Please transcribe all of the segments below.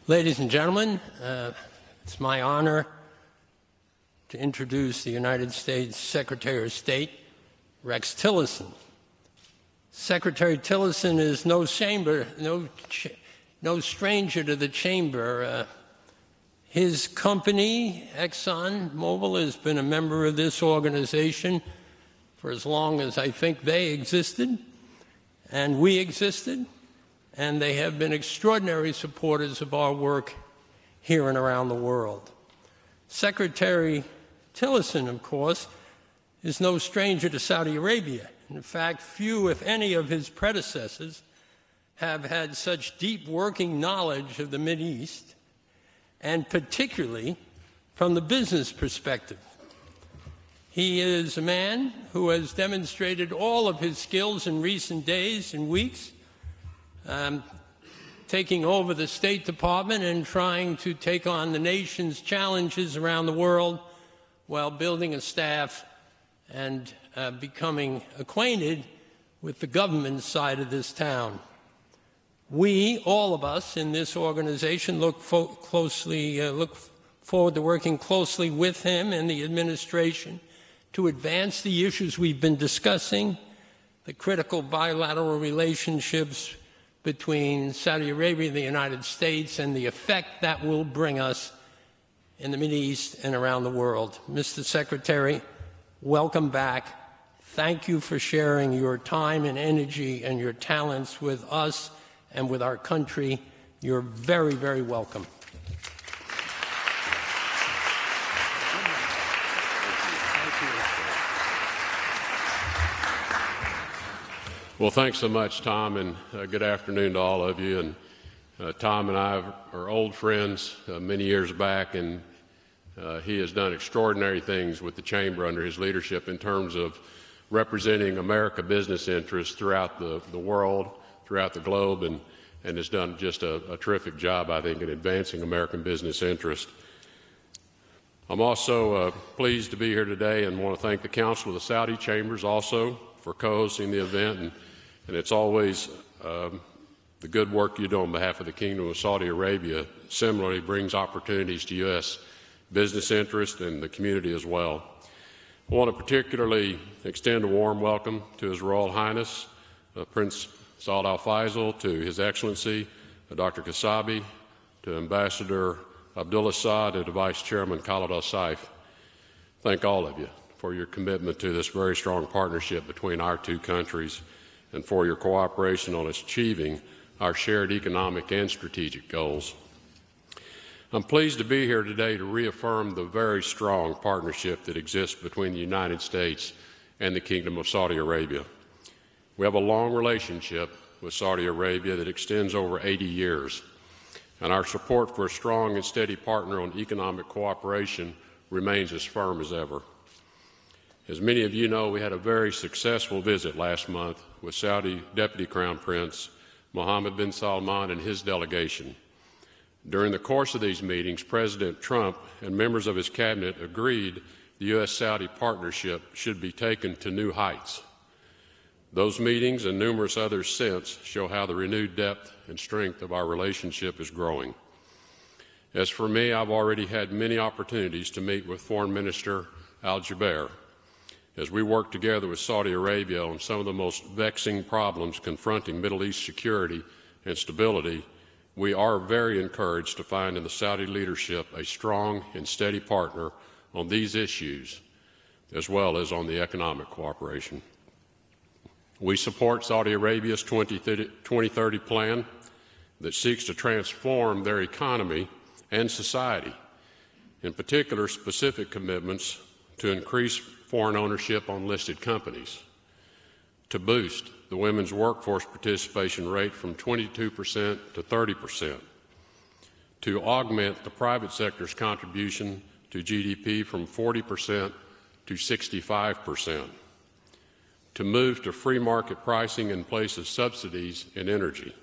Ladies and gentlemen, it's my honor to introduce the United States Secretary of State, Rex Tillerson. Secretary Tillerson is no stranger to the chamber. His company, ExxonMobil, has been a member of this organization for as long as I think they existed and we existed, and they have been extraordinary supporters of our work here and around the world. Secretary Tillerson, of course, is no stranger to Saudi Arabia. In fact, few, if any, of his predecessors have had such deep working knowledge of the Mideast, and particularly from the business perspective. He is a man who has demonstrated all of his skills in recent days and weeks, taking over the State Department and trying to take on the nation's challenges around the world while building a staff and becoming acquainted with the government side of this town. We, all of us in this organization, look forward to working closely with him and the administration to advance the issues we've been discussing, the critical bilateral relationships between Saudi Arabia and the United States, and the effect that will bring us in the Mideast and around the world. Mr. Secretary, welcome back. Thank you for sharing your time and energy and your talents with us and with our country. You're very, very welcome. Well, thanks so much, Tom, and good afternoon to all of you. And Tom and I are old friends many years back, and he has done extraordinary things with the Chamber under his leadership in terms of representing American business interests throughout the world, throughout the globe, and has done just a terrific job, I think, in advancing American business interest. I'm also pleased to be here today and want to thank the Council of the Saudi Chambers also for co-hosting the event, and it's always the good work you do on behalf of the Kingdom of Saudi Arabia similarly brings opportunities to U.S. business interest and the community as well. I want to particularly extend a warm welcome to His Royal Highness, Prince Saud Al Faisal, to His Excellency, Dr. Kasabi, to Ambassador Abdullah Saad, and to Vice Chairman Khalid Al-Saif. Thank all of you for your commitment to this very strong partnership between our two countries and for your cooperation on achieving our shared economic and strategic goals. I'm pleased to be here today to reaffirm the very strong partnership that exists between the United States and the Kingdom of Saudi Arabia. We have a long relationship with Saudi Arabia that extends over 80 years, and our support for a strong and steady partner on economic cooperation remains as firm as ever. As many of you know, we had a very successful visit last month with Saudi Deputy Crown Prince Mohammed bin Salman and his delegation. During the course of these meetings, President Trump and members of his cabinet agreed the U.S.-Saudi partnership should be taken to new heights. Those meetings and numerous others since show how the renewed depth and strength of our relationship is growing. As for me, I've already had many opportunities to meet with Foreign Minister Al-Jubeir as we work together with Saudi Arabia on some of the most vexing problems confronting Middle East security and stability. We are very encouraged to find in the Saudi leadership a strong and steady partner on these issues, as well as on the economic cooperation. We support Saudi Arabia's 2030 plan that seeks to transform their economy and society, in particular specific commitments to increase foreign ownership on listed companies, to boost the women's workforce participation rate from 22% to 30%, to augment the private sector's contribution to GDP from 40% to 65%, to move to free market pricing in place of subsidies in energy,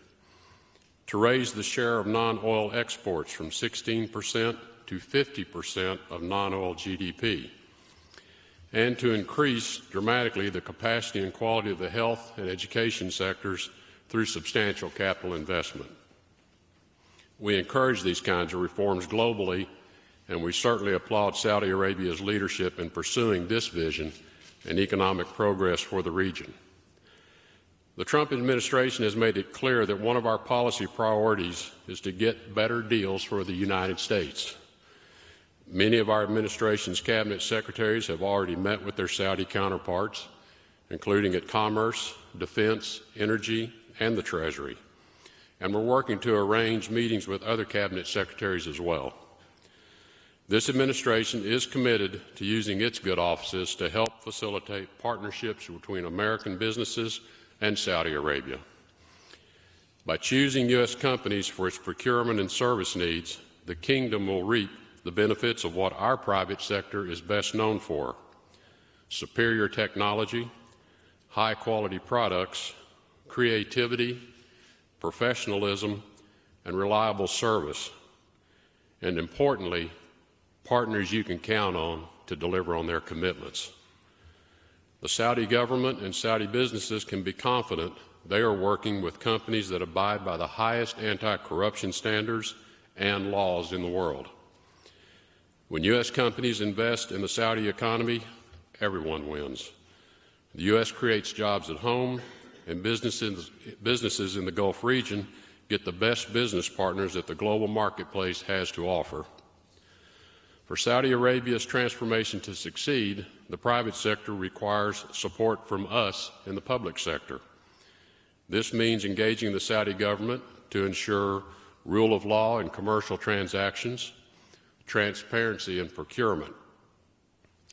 to raise the share of non-oil exports from 16% to 50% of non-oil GDP, and to increase dramatically the capacity and quality of the health and education sectors through substantial capital investment. We encourage these kinds of reforms globally, and we certainly applaud Saudi Arabia's leadership in pursuing this vision and economic progress for the region. The Trump administration has made it clear that one of our policy priorities is to get better deals for the United States. Many of our administration's cabinet secretaries have already met with their Saudi counterparts, including at Commerce, Defense, Energy, and the Treasury. And we're working to arrange meetings with other cabinet secretaries as well. This administration is committed to using its good offices to help facilitate partnerships between American businesses and Saudi Arabia. By choosing U.S. companies for its procurement and service needs, the Kingdom will reap the benefits of what our private sector is best known for: superior technology, high-quality products, creativity, professionalism, and reliable service, and importantly, partners you can count on to deliver on their commitments. The Saudi government and Saudi businesses can be confident they are working with companies that abide by the highest anti-corruption standards and laws in the world. When U.S. companies invest in the Saudi economy, everyone wins. The U.S. creates jobs at home, and businesses in the Gulf region get the best business partners that the global marketplace has to offer. For Saudi Arabia's transformation to succeed, the private sector requires support from us in the public sector. This means engaging the Saudi government to ensure rule of law in commercial transactions, transparency in procurement,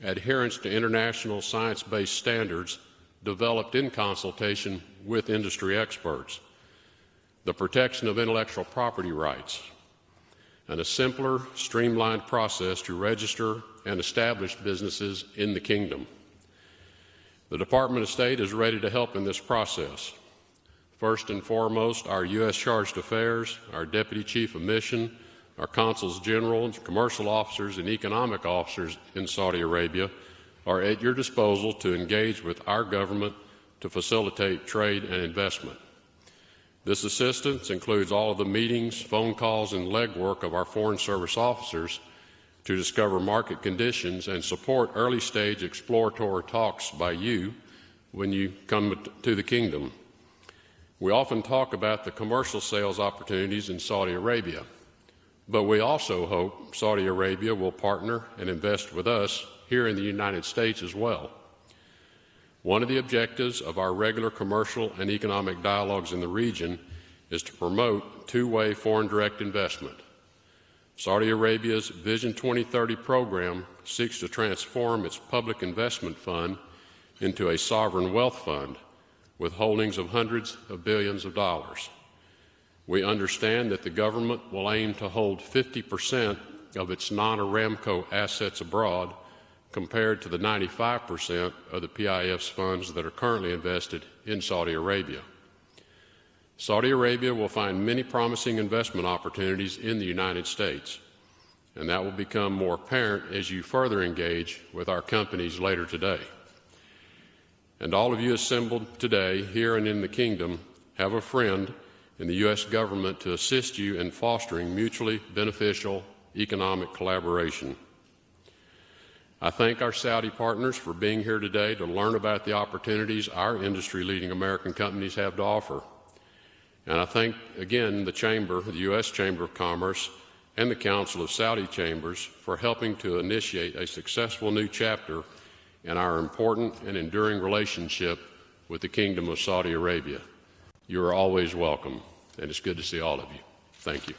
adherence to international science-based standards developed in consultation with industry experts, the protection of intellectual property rights, and a simpler, streamlined process to register and establish businesses in the Kingdom. The Department of State is ready to help in this process. First and foremost, our U.S. Chargé d'Affaires, our Deputy Chief of Mission, our Consuls General, commercial officers, and economic officers in Saudi Arabia are at your disposal to engage with our government to facilitate trade and investment. This assistance includes all of the meetings, phone calls, and legwork of our Foreign Service officers to discover market conditions and support early-stage exploratory talks by you when you come to the Kingdom. We often talk about the commercial sales opportunities in Saudi Arabia, but we also hope Saudi Arabia will partner and invest with us here in the United States as well. One of the objectives of our regular commercial and economic dialogues in the region is to promote two-way foreign direct investment. Saudi Arabia's Vision 2030 program seeks to transform its public investment fund into a sovereign wealth fund with holdings of hundreds of billions of dollars. We understand that the government will aim to hold 50% of its non-Aramco assets abroad, compared to the 95% of the PIF's funds that are currently invested in Saudi Arabia. Saudi Arabia will find many promising investment opportunities in the United States, and that will become more apparent as you further engage with our companies later today. And all of you assembled today, here and in the Kingdom, have a friend in the U.S. government to assist you in fostering mutually beneficial economic collaboration. I thank our Saudi partners for being here today to learn about the opportunities our industry-leading American companies have to offer. And I thank, again, the Chamber, the U.S. Chamber of Commerce, and the Council of Saudi Chambers for helping to initiate a successful new chapter in our important and enduring relationship with the Kingdom of Saudi Arabia. You are always welcome, and it's good to see all of you. Thank you.